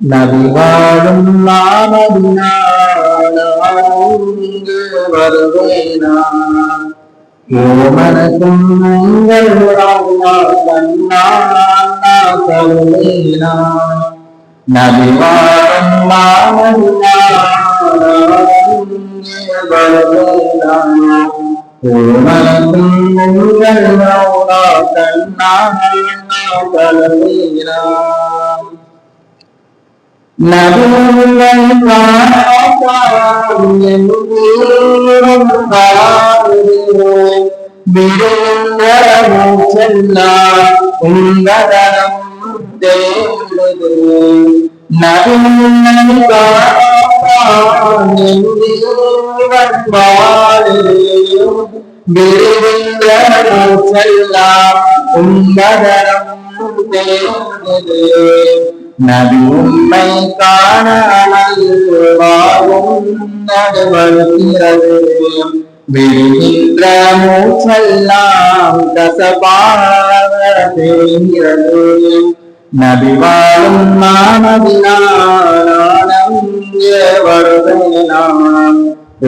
நபி வாழும் நாமதினாங்கு வருவேனா ஓமனக்கும் உங்கள் கண்ணா நபி வாழும் நாமதினாங்கு வருவேனா ஓமனக்கும் உங்கள் கண்ணா நபிகள் உங்கதனம் தேடுது நபி உம்மை காண வாழ்வும் நடுவருகிறது விழுகின்ற மூச்செல்லாம் கசப்பாக தெரிகிறது நபி வாழும் நாமதினானம் வருவேனாம்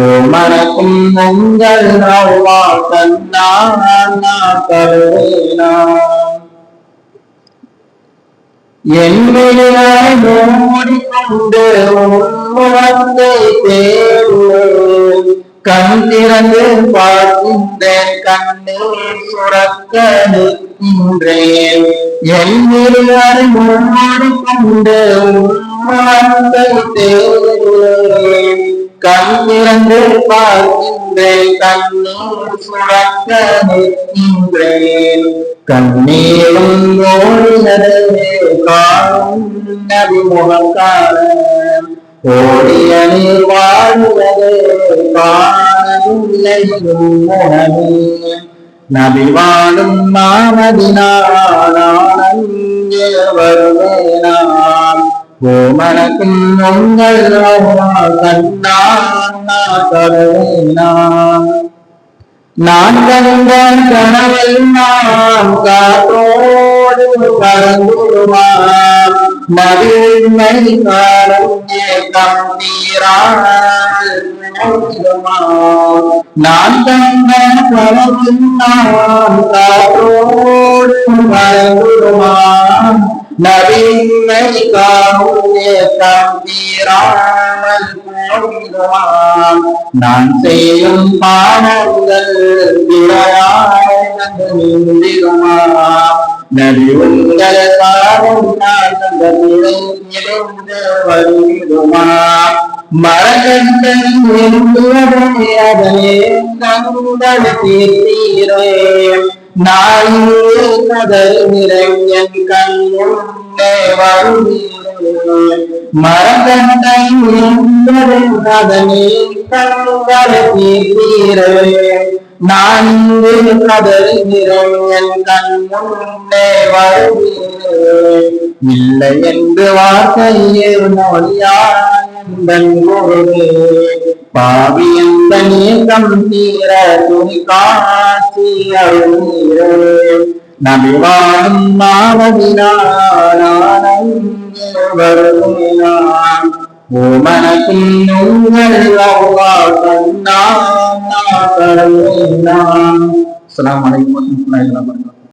ஓமனக்கும் உங்கள் நவ்வா கண்ணா கருவேனாம் என்னையாய் மூடிக்கொண்டு உன்முகத்தை தேடுவேன் கண் திறந்து பார்க்கின்றேன் கண்ணீர் சுரக்க நிற்கின்றேன் என்னையாய் மூடிக்கொண்டு உன்முகத்தை தேடுவேன் கண் திறந்து பார்க்கின்றேன் கண்ணீர் சுரக்க நிற்கின்றேன் கண்ணீரும் ஓடினதே காணும் நபி முகக்கான ஓடிய நீர் வாழ்வதே காணவில்லை முகமே நபி வாழும் நாமதினானங்கே வருவேனாம் ஓமனக்கும் உங்கள் கண்ணா கருவேனாம் நான் கண்ட கனவெல்லாம் காற்றோடு பறந்துடுவான் நபிமை காலம் ஏக்கம் தீரான் நான் கண்ட கனவெல்லாம் காற்றோடு பறந்துடுவான் நபிமை காலம் ஏக்கம் தீராமல் போயிடுவான் நான் செய்யும் பாடங்கள் நபி உங்கள் காலம் நான் வருகிறோமா மரகண்டே அதனே கண்கள் தீர்த்தீரே நான் கதல் நிறைஞன் கண்ணுள்ளே வருகிறேன் மரகண்டை அதனே கண்கள் தீர்த்தீரே நான் கதல் நிறைஞன் கண் முன்னே வருகிறேன் இல்லை என்று வார்த்தையில் மொழியான் குருவே பாவி எந்த நீக்கம் தீர துணி காட்சி அருளீரே நபி வாழும் நாமதினானங்கே வருவேனாம் ஓமனக்கும் உங்கள் கண்ணா கருவேனாம். அஸ்ஸலாமு அலைக்கும் வரஹ்மத்துல்லாஹி வபரகாத்துஹு.